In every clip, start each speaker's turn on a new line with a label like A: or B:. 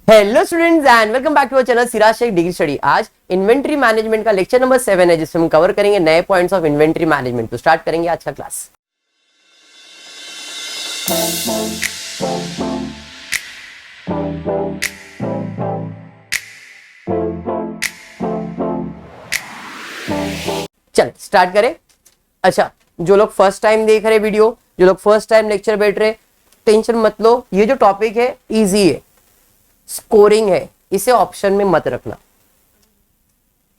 A: Hello students and welcome back to our channel Siraj Shaikh degree study. आज inventory management का lecture number 7 है, जिसमें हम कवर करेंगे नए पॉइंट्स ऑफ इन्वेंट्री मैनेजमेंट। तो स्टार्ट करेंगे आज का क्लास। चल स्टार्ट करें। अच्छा, जो लोग फर्स्ट टाइम देख रहे वीडियो, जो लोग फर्स्ट टाइम लेक्चर बैठ रहे, टेंशन मत लो। ये जो टॉपिक है इजी है, स्कोरिंग है, इसे ऑप्शन में मत रखना।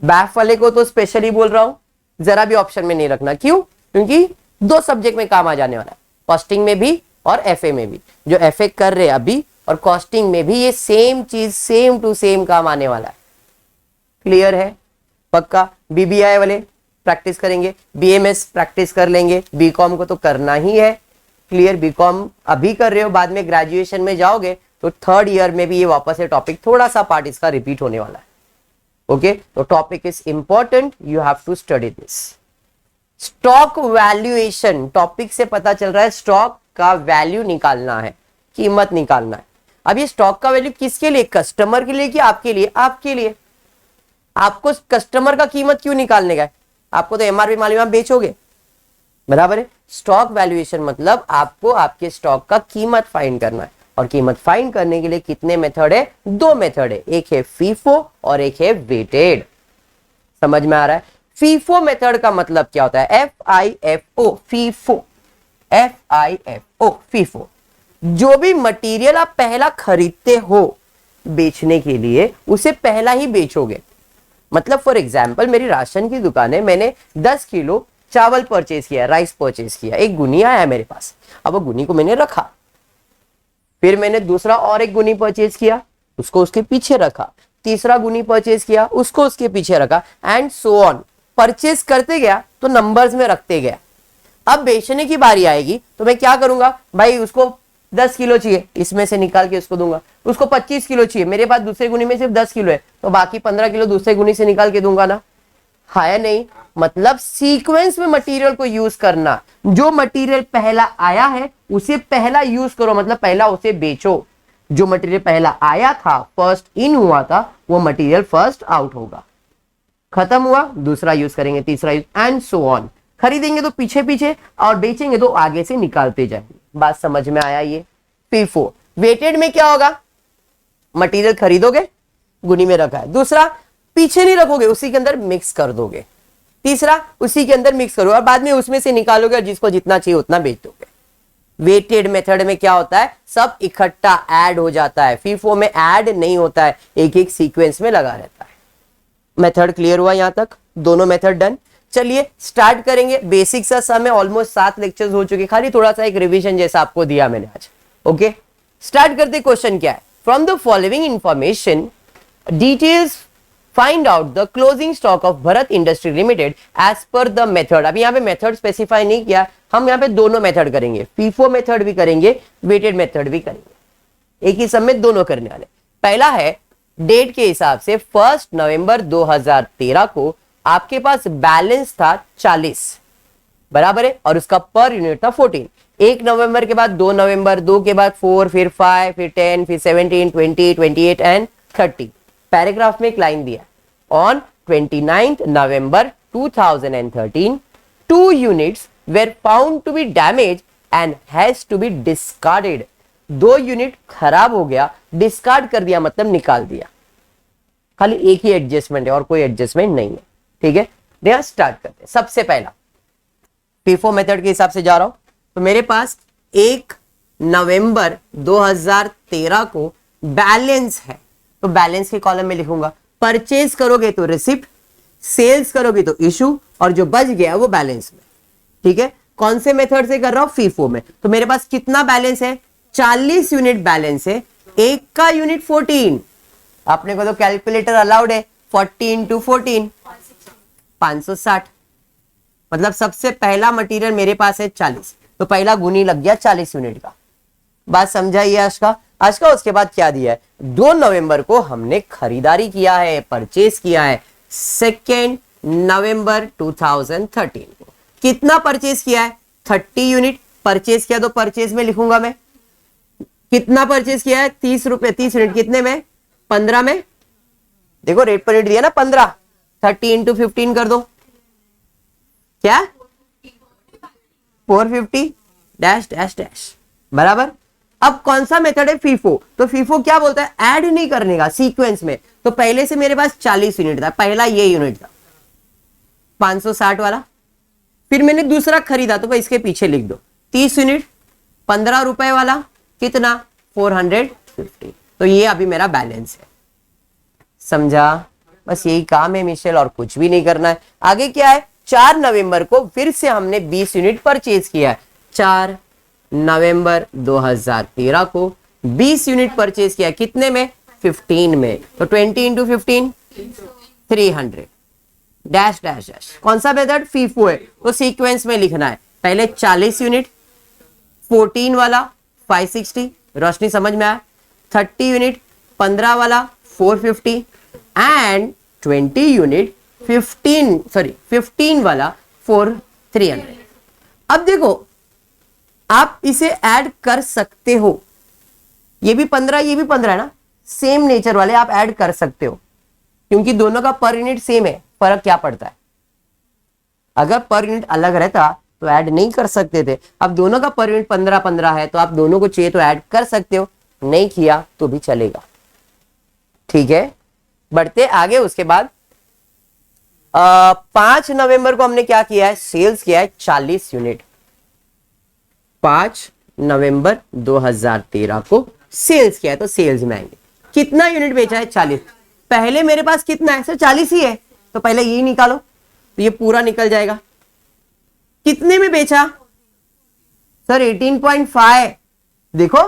A: बैफ वाले को तो स्पेशली बोल रहा हूं, जरा भी ऑप्शन में नहीं रखना। क्यों? क्योंकि दो सब्जेक्ट में काम आ जाने वाला है, कॉस्टिंग में भी और एफए में भी। जो एफए कर रहे अभी और कॉस्टिंग में भी ये सेम चीज, सेम टू सेम काम आने वाला है। क्लियर है? पक्का। बीबीआई वाले प्रैक्टिस करेंगे, बीएमएस प्रैक्टिस कर लेंगे, बीकॉम को तो करना ही है। क्लियर? बीकॉम अभी कर रहे हो, बाद में ग्रेजुएशन में जाओगे तो थर्ड ईयर में भी ये वापस से टॉपिक, थोड़ा सा पार्ट इसका रिपीट होने वाला है। ओके, तो topic is important, you have to study this. Stock valuation topic से पता चल रहा है स्टॉक का वैल्यू निकालना है, कीमत निकालना है। अब ये स्टॉक का वैल्यू किसके लिए? कस्टमर के लिए कि आपके लिए? आपके लिए। आपको कस्टमर का कीमत क्यों निकालने का है? आपको तो एमआरपी मालूम है, आप बेचोगे, बराबर है। स्टॉक वैल्यूएशन मतलब आपको आपके स्टॉक का कीमत फाइंड करना है, और कीमत फाइंड करने के लिए कितने मेथड है? दो मेथड है, एक है फीफो और एक है वेटेड। समझ में आ रहा है? फीफो मेथड का मतलब क्या होता है? FIFO, FIFO, FIFO, FIFO. जो भी मटेरियल आप पहला खरीदते हो बेचने के लिए, उसे पहला ही बेचोगे। मतलब फॉर एग्जाम्पल, मेरी राशन की दुकान है, मैंने 10 किलो चावल परचेज किया, राइस परचेज किया, एक गुनी आया मेरे पास। अब वो गुनी को मैंने रखा, फिर मैंने दूसरा और एक गुनी परचेज किया, उसको उसके पीछे रखा, तीसरा गुनी परचेज किया, उसको उसके पीछे रखा, एंड सो ऑन। परचेज करते गया तो नंबर्स में रखते गया। अब बेचने की बारी आएगी तो मैं क्या करूंगा? भाई उसको 10 किलो चाहिए, इसमें से निकाल के उसको दूंगा। उसको 25 किलो चाहिए, मेरे पास दूसरे गुनी में सिर्फ 10 किलो है, तो बाकी 15 किलो दूसरे गुनी से निकाल के दूंगा ना। है नहीं? मतलब सीक्वेंस में मटेरियल को यूज करना। जो मटेरियल पहला आया है उसे पहला यूज करो, मतलब पहला उसे बेचो। जो मटेरियल पहला आया था, फर्स्ट इन हुआ था, वो मटेरियल फर्स्ट आउट होगा। खत्म हुआ, दूसरा यूज करेंगे, तीसरा यूज, एंड सो ऑन। खरीदेंगे तो पीछे पीछे और बेचेंगे तो आगे से निकालते जाएंगे। बात समझ में आया? ये फीफो। वेटेड में क्या होगा? मटेरियल खरीदोगे, गुनी में रखा है। दूसरा, पीछे नहीं रखोगे, उसी के अंदर मिक्स कर दोगे। तीसरा, उसी के अंदर मिक्स करो और बाद में उसमें से निकालोगे और जिसको जितना चाहिए उतना बेच दोगे। वेटेड मेथड में क्या होता है? सब इकट्ठा ऐड हो जाता है। फीफो में ऐड नहीं होता है, एक एक सीक्वेंस में लगा रहता है। मेथड क्लियर हुआ यहां तक? दोनों मेथड डन। चलिए स्टार्ट करेंगे। बेसिक सा सम में ऑलमोस्ट 7 लेक्चर्स हो चुके, खाली थोड़ा सा एक रिवीजन जैसा आपको दिया मैंने आज। ओके, स्टार्ट करते। क्वेश्चन क्या है? From the following information details find out the closing stock of Bharat industry limited as per the method. अब यहाँ पे मेथड स्पेसिफाई नहीं किया, हम यहाँ पे दोनों मेथड करेंगे, फीफो मेथड भी करेंगे, वेटेड मेथड भी करेंगे। एक ही समय दोनों करने वाले। पहला है डेट के हिसाब से 1 नवंबर 2013 को आपके पास बैलेंस था 40, बराबर है, और उसका पर यूनिट था 14। 1 नवंबर के बाद 2 नवंबर, 2 के बाद 4, फिर 5, फिर 10, फिर 17, 20, 28 एंड 30। पैराग्राफ में एक लाइन दिया, on 29th November 2013 2 units were found to be damaged and has to be discarded। 2 unit खराब हो गया, डिस्कार्ड कर दिया मतलब निकाल दिया। खाली एक ही एडजस्टमेंट है और कोई एडजस्टमेंट नहीं है। ठीक है, यहां स्टार्ट करते हैं। सबसे पहला फीफो मेथड के हिसाब से जा रहा हूं, तो मेरे पास 1 नवंबर 2013 को बैलेंस है, तो बैलेंस के कॉलम में लिखूंगा। परचेज करोगे तो रिसिप्ट, सेल्स करोगे तो इशू, और जो बच गया वो बैलेंस में। ठीक है, कौन से मेथड से कर रहा हूं? फीफो में। तो मेरे पास कितना बैलेंस है? 40 यूनिट बैलेंस है, एक का यूनिट 14। आपने को तो कैलकुलेटर अलाउड है, 40 इंटू 14 560। मतलब सबसे पहला मटेरियल मेरे पास है 40, तो पहला गुनी लग गया 40 यूनिट का। बात समझाइए आज का? उसके बाद क्या दिया है? 2 नवंबर को हमने खरीदारी किया है, परचेज किया है। 2 नवंबर 2013 को कितना परचेज किया है? 30 यूनिट परचेज किया, तो परचेज में लिखूंगा मैं। कितना परचेज किया है? 30 रुपए, 30 यूनिट कितने में? 15 में देखो रेट पर यूनिट दिया ना 15, 30 इंटू 15 कर दो, क्या 450 डैश डैश डैश बराबर। अब कौन सा मेथड है फीफो, तो फीफो क्या बोलता है, ऐड नहीं करने का सीक्वेंस में। तो पहले से मेरे पास 40 यूनिट था, पहला ये यूनिट था 560 वाला, फिर मैंने दूसरा खरीदा तो भाई इसके पीछे लिख दो 30 यूनिट 15 रुपए वाला कितना 450, तो ये अभी मेरा बैलेंस है। समझा, बस यही काम है मिशेल, और कुछ भी नहीं करना है। आगे क्या है, 4 नवंबर को फिर से हमने 20 यूनिट परचेज किया है। 4 नवंबर 2013 को 20 यूनिट परचेज किया, कितने में 15 में, तो 20 इंटू 15 300 डैश डैश डैश। कौन सा मेथड, फीफो है, तो सीक्वेंस में लिखना है। पहले 40 यूनिट 14 वाला 560, रोशनी समझ में आया। 30 यूनिट 15 वाला 450 एंड 20 यूनिट 15 वाला 300। अब देखो आप इसे ऐड कर सकते हो, ये भी 15 ये भी 15 है ना, सेम नेचर वाले आप ऐड कर सकते हो, क्योंकि दोनों का पर यूनिट सेम है। फर्क क्या पड़ता है, अगर पर यूनिट अलग रहता तो ऐड नहीं कर सकते थे। अब दोनों का पर यूनिट 15 है, तो आप दोनों को चाहिए तो ऐड कर सकते हो, नहीं किया तो भी चलेगा। ठीक है, बढ़ते आगे। उसके बाद 5 नवंबर को हमने क्या किया है, सेल्स किया है 40 यूनिट। 5 नवंबर 2013 को सेल्स किया है, तो सेल्स में आएंगे कितना यूनिट बेचा है 40। पहले मेरे पास कितना है सर 40 ही है, तो पहले यही निकालो, तो ये पूरा निकल जाएगा। कितने में बेचा सर 18.5, देखो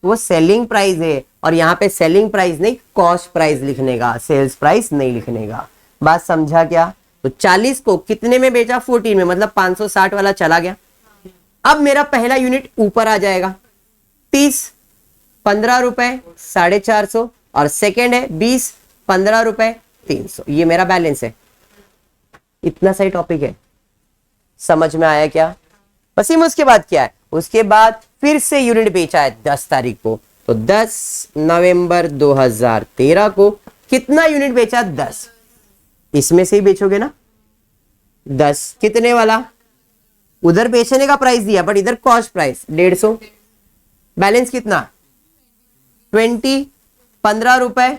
A: वो सेलिंग प्राइस है, और यहां पे सेलिंग प्राइस नहीं कॉस्ट प्राइस लिखने का, सेल्स प्राइस नहीं लिखने का। बात समझा क्या, तो 40 को कितने में बेचा 14 में, मतलब 560 वाला चला गया। अब मेरा पहला यूनिट ऊपर आ जाएगा 30 15 रुपए 450, और सेकेंड है 20 15 रुपए 300, ये मेरा बैलेंस है। इतना सही टॉपिक है, समझ में आया क्या। बस उसके बाद क्या है, उसके बाद फिर से यूनिट बेचा है 10 तारीख को, तो 10 नवंबर 2013 को कितना यूनिट बेचा 10, इसमें से ही बेचोगे ना 10, कितने वाला, उधर बेचने का प्राइस दिया बट इधर कॉस्ट प्राइस 150, बैलेंस कितना 20 15 रुपए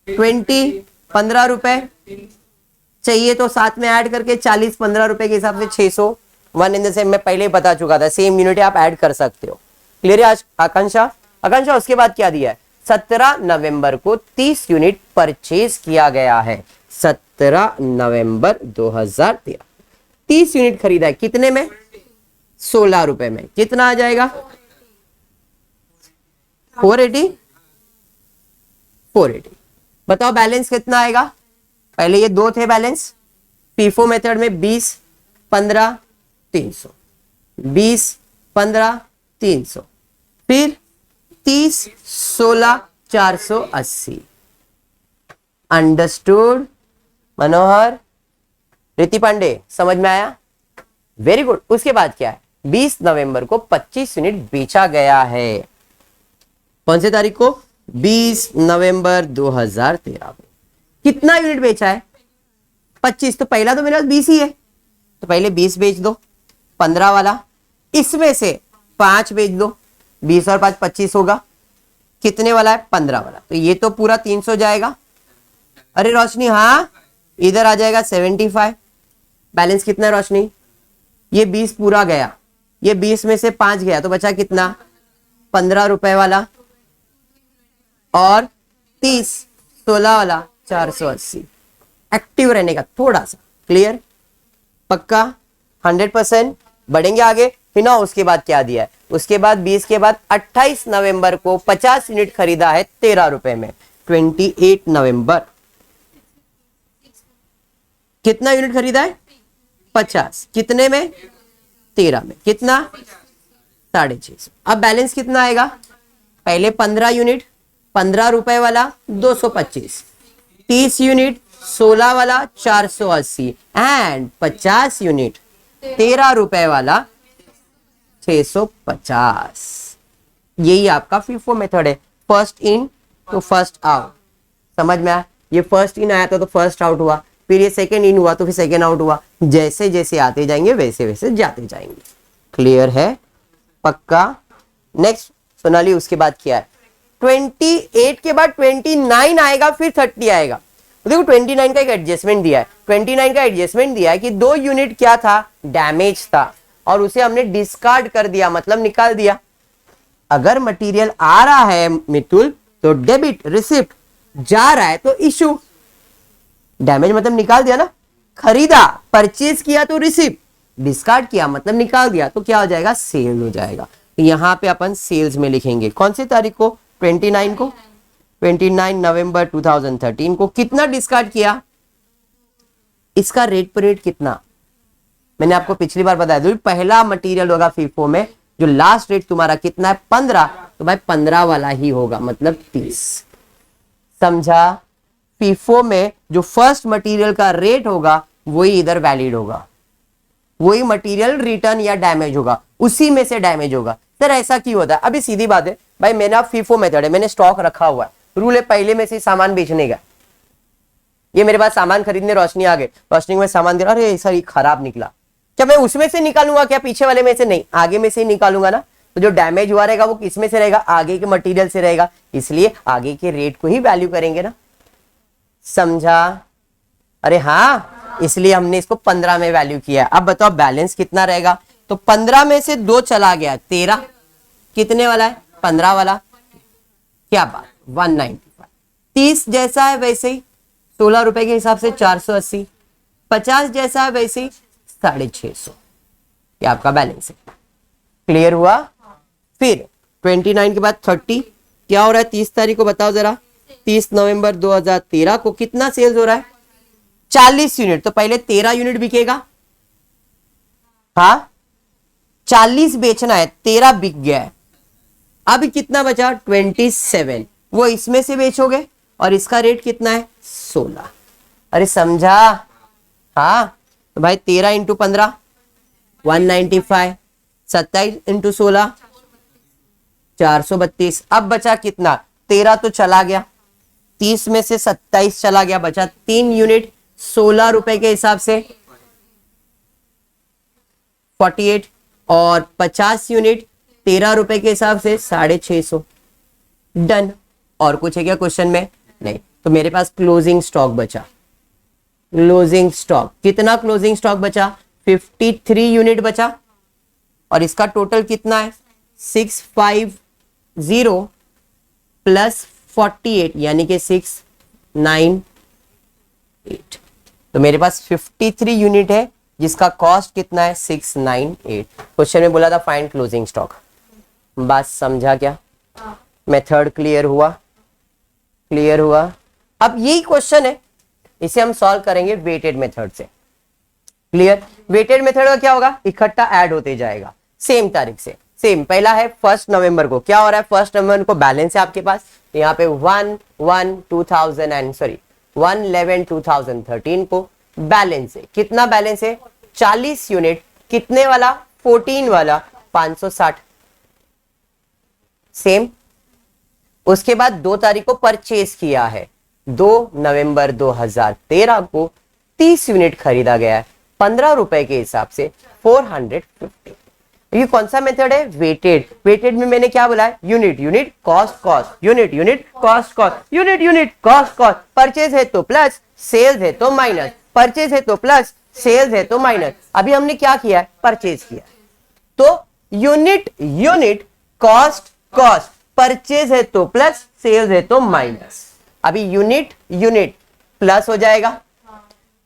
A: 20 15 रुपए चाहिए, तो साथ में ऐड करके 40 15 रुपए के हिसाब से 600। वन इन द सेम, मैं पहले ही बता चुका था, सेम यूनिट आप ऐड कर सकते हो। क्लियर है आज आकांक्षा। आकांक्षा उसके बाद क्या दिया है, 17 नवंबर को 30 यूनिट परचेज किया गया है। 17 नवंबर 2013 30 यूनिट खरीदा है, कितने में 16 रुपए में, कितना आ जाएगा 480। बताओ बैलेंस कितना आएगा, पहले ये 2 थे बैलेंस, फीफो मेथड में 20 15 300, 20 15 300, फिर 30 16 480। अंडरस्टूड मनोहर, रिति पांडे समझ में आया, वेरी गुड। उसके बाद क्या है, 20 नवंबर को 25 यूनिट बेचा गया है। कौन से तारीख को, 20 नवंबर 2013 को कितना यूनिट बेचा है 25, तो पहला तो मेरे पास 20 ही है, तो पहले 20 बेच दो 15 वाला, इसमें से 5 बेच दो, 20 और 5 25 होगा, कितने वाला है 15 वाला, तो ये तो पूरा 300 जाएगा। अरे रोशनी हाँ, इधर आ जाएगा 75, बैलेंस कितना है रोशनी, ये 20 पूरा गया, ये 20 में से 5 गया, तो बचा कितना 15 रुपए वाला, और 30 16 वाला 480। एक्टिव रहने का थोड़ा सा, क्लियर पक्का 100%। बढ़ेंगे आगे, फिर ना उसके बाद क्या दिया है, उसके बाद 20 के बाद 28 नवंबर को 50 यूनिट खरीदा है 13 रुपए में। 28 नवंबर कितना यूनिट खरीदा है 50, कितने में 13 में, कितना 650। अब बैलेंस कितना आएगा, पहले 15 यूनिट 15 रुपए वाला 225, 30 यूनिट 16 वाला 480 एंड 50 यूनिट 13 रुपए वाला 650। यही आपका फीफो मेथड है। फर्स्ट इन तो फर्स्ट आउट, समझ में आया? ये फर्स्ट इन आया था तो फर्स्ट आउट हुआ, फिर ये सेकंड इन हुआ तो फिर सेकंड आउट हुआ, जैसे जैसे आते जाएंगे वैसे वैसे जाते जाएंगे। क्लियर है? पक्का? नेक्स्ट सोनाली, उसके बाद क्या है? 28 के बाद 29 आएगा, फिर 30 आएगा। देखो 29 का एक एडजस्टमेंट दिया है, 29 का एडजस्टमेंट दिया है कि 2 यूनिट क्या था? डैमेज था, और उसे हमने डिस्कार्ड कर दिया, मतलब निकाल दिया। अगर मटेरियल आ रहा है मितुल तो डेबिट, रिसिप्ट, जा रहा है तो इशू। डैमेज मतलब निकाल दिया ना, खरीदा, परचेज किया तो रिसिप्ट, डिस्कार्ड किया मतलब निकाल दिया, तो क्या हो जाएगा? सेल हो जाएगा। तो यहां पे अपन सेल्स में लिखेंगे कौन सी तारीख को? 29 को। 29 नवंबर 2013 को कितना डिस्कार्ड किया? इसका रेट पर रेट कितना? मैंने आपको पिछली बार बताया था, पहला मटेरियल होगा फीफो में, जो लास्ट रेट तुम्हारा कितना है? 15, तो भाई 15 वाला ही होगा, मतलब 30। समझा? फीफो में जो फर्स्ट मटेरियल का रेट होगा वही इधर वैलिड होगा, वही मटेरियल रिटर्न या डैमेज होगा, उसी में से डैमेज होगा। सर ऐसा क्यों होता है? अभी सीधी बात है भाई, मेरा फीफो मेथड है, मैंने स्टॉक रखा हुआ है, रूल है पहले में से सामान बेचने का। ये मेरे पास सामान खरीदने रोशनी आ गए, रोशनी में सामान दे रहा, अरे सर ये खराब निकला, क्या मैं उसमें से निकालूंगा क्या? पीछे वाले में से नहीं, आगे में से ही निकालूंगा ना। तो जो डैमेज हुआ रहेगा वो किस में से रहेगा? आगे के मटेरियल से रहेगा, इसलिए आगे के रेट को ही वैल्यू करेंगे ना। समझा? अरे हाँ, इसलिए हमने इसको 15 में वैल्यू किया। अब बताओ बैलेंस कितना रहेगा? तो 15 में से 2 चला गया, 13 कितने वाला है? 15 वाला। क्या बात, 195। 30 जैसा है वैसे ही 16 रुपए के हिसाब से 480, 50 जैसा है वैसे ही 650। ये आपका बैलेंस है। क्लियर हुआ? फिर 29 के बाद 30 क्या हो रहा है? 30 तारीख को बताओ जरा। 30 नवंबर 2013 को कितना सेल्स हो रहा है? 40 यूनिट। तो पहले 13 यूनिट बिकेगा, हाँ 40 बेचना है, 13 बिक गया है, अब कितना बचा? 27। वो इसमें से बेचोगे और इसका रेट कितना है? 16। अरे समझा? हाँ, तो भाई 13 इंटू 15 195, 27 इंटू 16 432। अब बचा कितना? 13 तो चला गया, 30 में से 27 चला गया, बचा 3 यूनिट 16 रुपए के हिसाब से 48, और 50 यूनिट 13 रुपए के हिसाब से 650। डन। और कुछ है क्या क्वेश्चन में? नहीं। तो मेरे पास क्लोजिंग स्टॉक बचा। क्लोजिंग स्टॉक कितना? क्लोजिंग स्टॉक बचा 53 यूनिट बचा, और इसका टोटल कितना है? 650 प्लस 48 यानी कि 698। तो मेरे पास 53 यूनिट है जिसका कॉस्ट कितना है? 698। क्वेश्चन में बोला था फाइंड क्लोजिंग स्टॉक। बात समझा क्या? मेथड क्लियर हुआ? क्लियर हुआ? अब यही क्वेश्चन है, इसे हम सॉल्व करेंगे वेटेड मेथड से। क्लियर? वेटेड मेथड का क्या होगा? इकट्ठा ऐड होते जाएगा सेम तारीख से। सेम पहला है 1 नवंबर को, क्या हो रहा है? 1 नवंबर को बैलेंस है आपके पास, यहाँ पे 1/11/2013 को बैलेंस है। कितना बैलेंस है? 40 यूनिट। कितने वाला? 14 वाला, 560। सेम। उसके बाद 2 तारीख को परचेज किया है, 2 नवंबर 2013 को 30 यूनिट खरीदा गया है, 15 रुपए के हिसाब से 450। ये कौन सा मेथड है? वेटेड। वेटेड में मैंने क्या बोला है? Unit unit cost cost, unit unit cost cost, unit unit cost cost. Purchase है तो प्लस, सेल्स है तो माइनस, परचेज है तो प्लस, सेल्स है तो माइनस। अभी हमने क्या किया है? परचेज किया, तो unit unit cost cost, purchase है तो प्लस, सेल्स है तो माइनस। अभी यूनिट यूनिट प्लस हो जाएगा,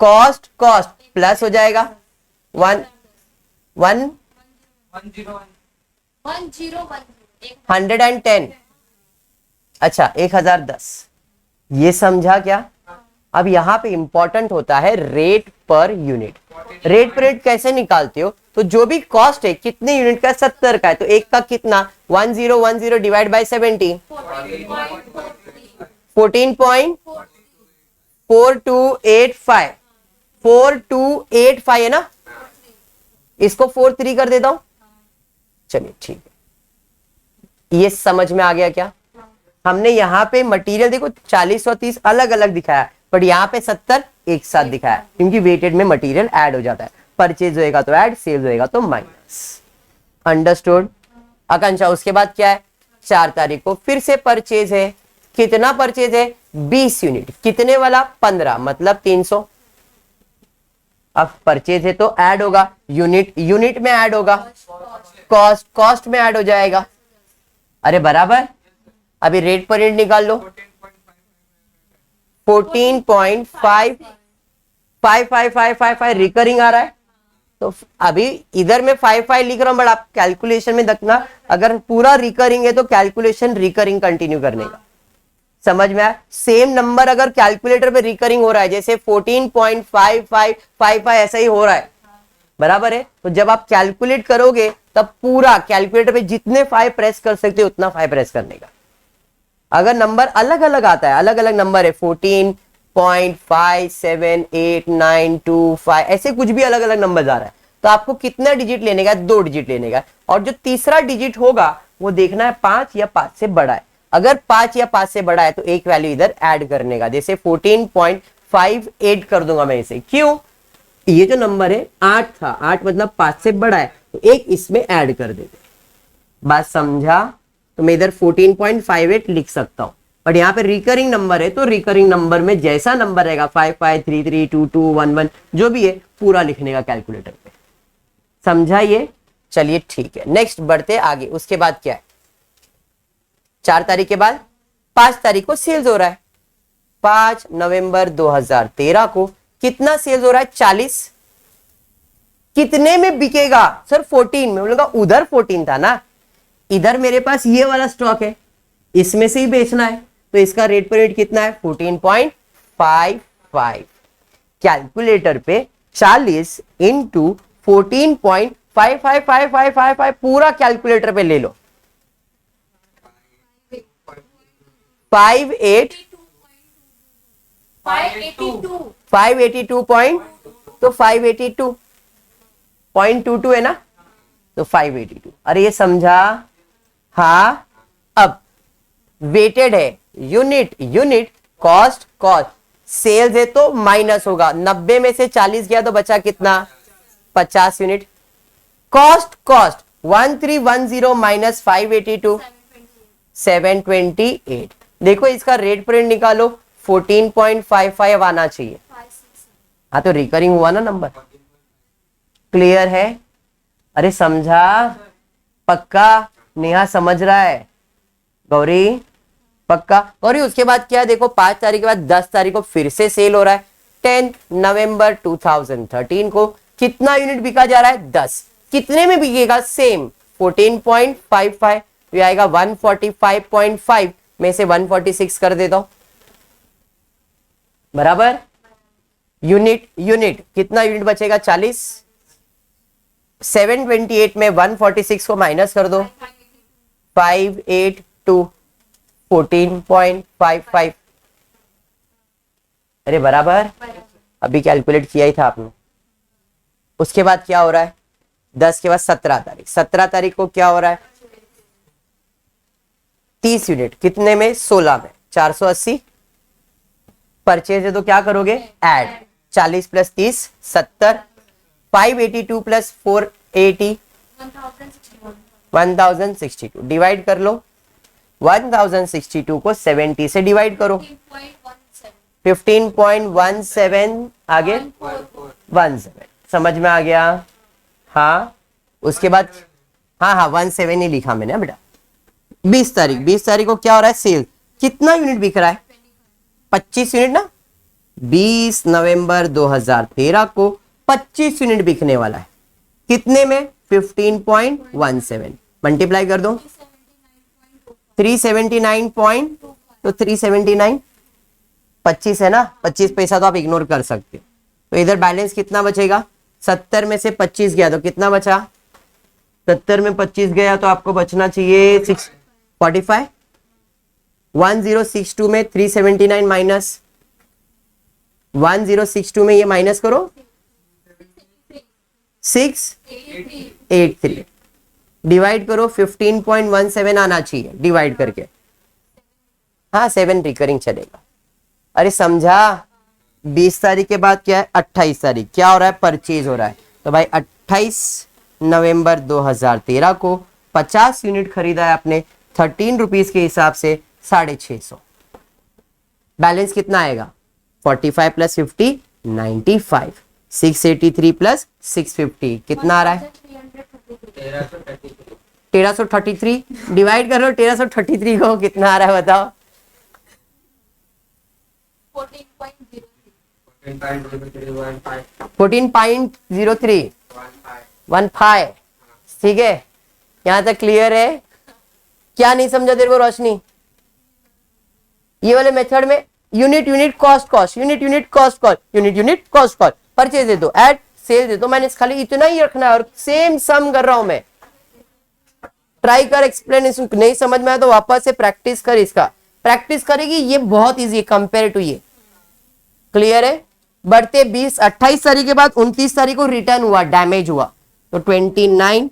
A: कॉस्ट कॉस्ट प्लस हो जाएगा, 110। अच्छा 1010। ये समझा क्या? अब यहां पे इंपॉर्टेंट होता है रेट पर यूनिट। रेट पर रेट कैसे निकालते हो? तो जो भी कॉस्ट है कितने यूनिट का? 70 का है, तो एक का कितना? 1010 डिवाइड बाय 70, 14.4285। 4285 है ना, इसको 43 कर देता हूं। चलिए ठीक है, ये समझ में आ गया क्या? हमने यहाँ पे मटेरियल देखो 40 और 30 अलग अलग दिखाया, बट यहाँ पे 70 एक साथ दिखाया, क्योंकि वेटेड में मटेरियल ऐड हो जाता है। परचेज होएगा तो ऐड, सेल्स होएगा तो माइनस। अंडरस्टूड। आकांक्षा उसके बाद क्या है, 4 तारीख को फिर से परचेज है। कितना परचेज है, 20 यूनिट। कितने वाला, 15, मतलब 300। अब परचेज है तो ऐड होगा, यूनिट यूनिट में ऐड होगा, कॉस्ट कॉस्ट में ऐड हो जाएगा। अरे बराबर। अभी रेट पर रेट निकाल लो, 14.55555 रिकरिंग आ रहा है। तो अभी इधर मैं 55 लिख रहा हूं, बट आप कैलकुलेशन में देखना, अगर पूरा रिकरिंग है तो कैलकुलेशन रिकरिंग कंटिन्यू करने का। समझ में आया। सेम नंबर अगर कैलकुलेटर पे रिकरिंग हो रहा है, जैसे 14.5555 ऐसा ही हो रहा है, बराबर है, तो जब आप कैलकुलेट करोगे तब पूरा कैलकुलेटर पे जितने 5 प्रेस कर सकते हो उतना 5 प्रेस करने का। अगर नंबर अलग अलग आता है, अलग अलग नंबर है, 14.57892 ऐसे कुछ भी अलग अलग नंबर आ रहा है, तो आपको कितना डिजिट लेने का, 2 डिजिट लेने का। और जो तीसरा डिजिट होगा वो देखना है 5 या 5 से बड़ा है। अगर 5 या 5 से बड़ा है तो एक वैल्यू इधर ऐड करने का, जैसे 14.58 कर दूंगा मैं इसे। क्यों, ये जो नंबर है 8 था, 8 मतलब 5 से बड़ा है, तो एक इसमें ऐड कर देते। बात समझा। तो मैं इधर 14.58 लिख सकता हूं, बट यहाँ पे रिकरिंग नंबर है तो रिकरिंग नंबर में जैसा नंबर रहेगा 55332211 जो भी है पूरा लिखने का कैलकुलेटर पे। समझा ये। चलिए ठीक है, नेक्स्ट बढ़ते आगे। उसके बाद क्या है, 4 तारीख के बाद 5 तारीख को सेल्स हो रहा है। 5 नवंबर 2013 को कितना सेल्स हो रहा है, 40। कितने में बिकेगा सर, 14 में। बोलेगा उधर 14 था ना, इधर मेरे पास ये वाला स्टॉक है, इसमें से ही बेचना है, तो इसका रेट पर रेट कितना है, 14.55। कैलकुलेटर पे 40 इंटू 14.555555 पूरा कैलकुलेटर पे ले लो, 582 पॉइंट, तो 582.22 है ना, तो 582। अरे ये समझा। हाँ, अब वेटेड है, unit unit, cost cost, sales है तो माइनस होगा। 90 में से 40 गया तो बचा कितना, 50 यूनिट। Cost cost 1310 minus 582, 728। देखो इसका रेट प्रिंट निकालो, 14.55 आना चाहिए। हाँ तो रिकरिंग हुआ ना नंबर। क्लियर है। अरे समझा, पक्का। नेहा समझ रहा है, गौरी पक्का। गौरी उसके बाद क्या है, देखो 5 तारीख के बाद 10 तारीख को फिर से सेल हो रहा है। 10 नवंबर 2013 को कितना यूनिट बिका जा रहा है, 10। कितने में बिकेगा, सेम 14.55, ये आएगा 145.5 में से 146 कर देता हूं, बराबर। यूनिट यूनिट कितना यूनिट बचेगा, 40। 728 में 146 को माइनस कर दो, 582, 14.55। अरे बराबर, अभी कैलकुलेट किया ही था आपने। उसके बाद क्या हो रहा है, 10 के बाद 17 तारीख। 17 तारीख को क्या हो रहा है, 30 यूनिट। कितने में, 16 में, 480। परचेज है तो क्या करोगे, ऐड, 40 प्लस 30 70, 582 प्लस 480 1062। डिवाइड कर लो, 1062 को 70 से डिवाइड करो, 15.17 आगे 17। समझ में आ गया। हाँ उसके बाद, हाँ 17 ही लिखा मैंने बेटा। 20 तारीख को क्या हो रहा है, सेल। कितना यूनिट बिक रहा है, 25 यूनिट ना। 20 नवंबर 2013 को 25 यूनिट बिकने वाला है। कितने में, 15.17। मल्टीप्लाई कर दो, 379 पॉइंट, तो 379, 25 है ना, 25 पैसा तो आप इग्नोर कर सकते हो। तो इधर बैलेंस कितना बचेगा, 70 में से 25 गया तो कितना बचा, 70 में 25 गया तो आपको बचना चाहिए 645। 1062 में 379 माइनस 1062 में ये माइनस करो, 683। डिवाइड करो, 15.17 आना चाहिए डिवाइड करके। हाँ 7 रिकरिंग चलेगा। अरे समझा, 20 तारीख के बाद क्या है, 28 तारीख क्या हो रहा है, परचेज हो रहा है। तो भाई 28 नवंबर 2013 को 50 यूनिट खरीदा है आपने 13 रुपीज के हिसाब से 650। बैलेंस कितना आएगा, 45 प्लस 50 95, 683 प्लस 650 कितना आ रहा है, 1333। डिवाइड कर लो 1333 को, कितना आ रहा है बताओ, 14.03 15। ठीक है, यहां तक क्लियर है? क्या नहीं समझा तेरे को रोशनी? ये वाले मेथड में unit cost unit cost purchase दे दो, ऐड सेल दे दो, मैंने खाली इतना ही रखना है और सेम सम कर रहा हूं मैं। ट्राई कर एक्सप्लेनेशन, नहीं समझ में आया तो वापस से प्रैक्टिस कर, इसका प्रैक्टिस करेगी, ये बहुत इजी है कंपेयर टू ये। क्लियर है? बढ़ते 28 तारीख के बाद 29 तारीख को रिटर्न हुआ, डैमेज हुआ, तो 29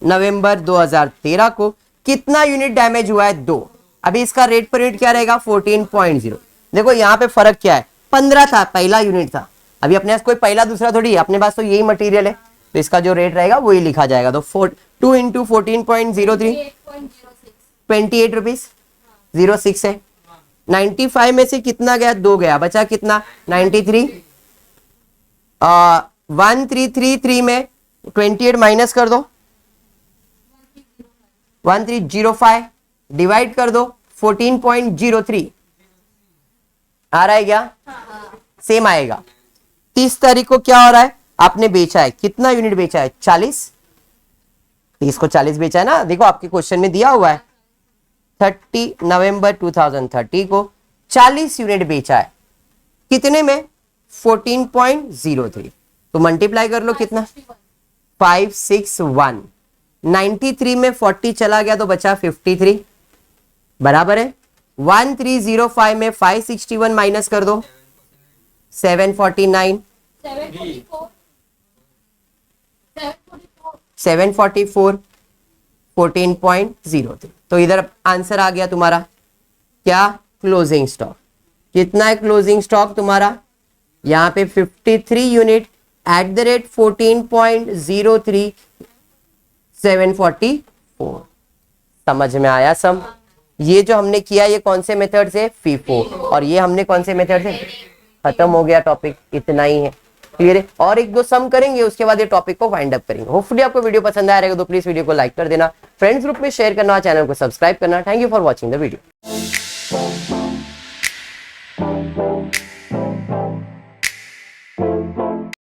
A: नवंबर 2013 को कितना यूनिट डैमेज हुआ है, 2। अभी इसका रेट पर यूनिट क्या रहेगा, 14.0। देखो यहाँ पे फर्क क्या है, 15 था, पहला यूनिट था। अभी अपने पास कोई पहला दूसरा थोड़ी है, अपने पास तो यही मटेरियल है, तो इसका जो रेट रहेगा वही लिखा जाएगा। तो 2 इंटू 14.03 28 रुपीज 06 है। 95 में से कितना गया, 2 गया, बचा कितना 93। 1333 में 28 माइनस कर दो, 1305 डिवाइड कर दो 14.03 आ रहा है क्या? सेम आएगा। 30 तारीख को क्या हो रहा है, आपने बेचा है, कितना यूनिट बेचा है, 40। 30 को 40 बेचा है ना, देखो आपके क्वेश्चन में दिया हुआ है। 30 नवंबर 2030 को 40 यूनिट बेचा है, कितने में, 14.03। तो मल्टीप्लाई कर लो कितना, 561। 93 में 40 चला गया तो बचा 53, बराबर है। 1305 में 561 माइनस कर दो, 749 744 14.03। तो इधर आंसर आ गया तुम्हारा क्या, क्लोजिंग स्टॉक। कितना है क्लोजिंग स्टॉक तुम्हारा, यहां पे 53 यूनिट एट द रेट 14.03 744। समझ में आया सम? ये जो हमने किया ये कौन से मेथड से, फीफो, और ये हमने कौन से मेथड से, खत्म हो गया टॉपिक, इतना ही है। क्लियर है? और एक दो सम करेंगे, उसके बाद ये टॉपिक को वाइंड अप करेंगे। होपफुली आपको वीडियो पसंद आया रहेगा तो प्लीज वीडियो को लाइक कर देना, फ्रेंड्स ग्रुप में शेयर करना, चैनल को सब्सक्राइब करना। Thank you for watching the video.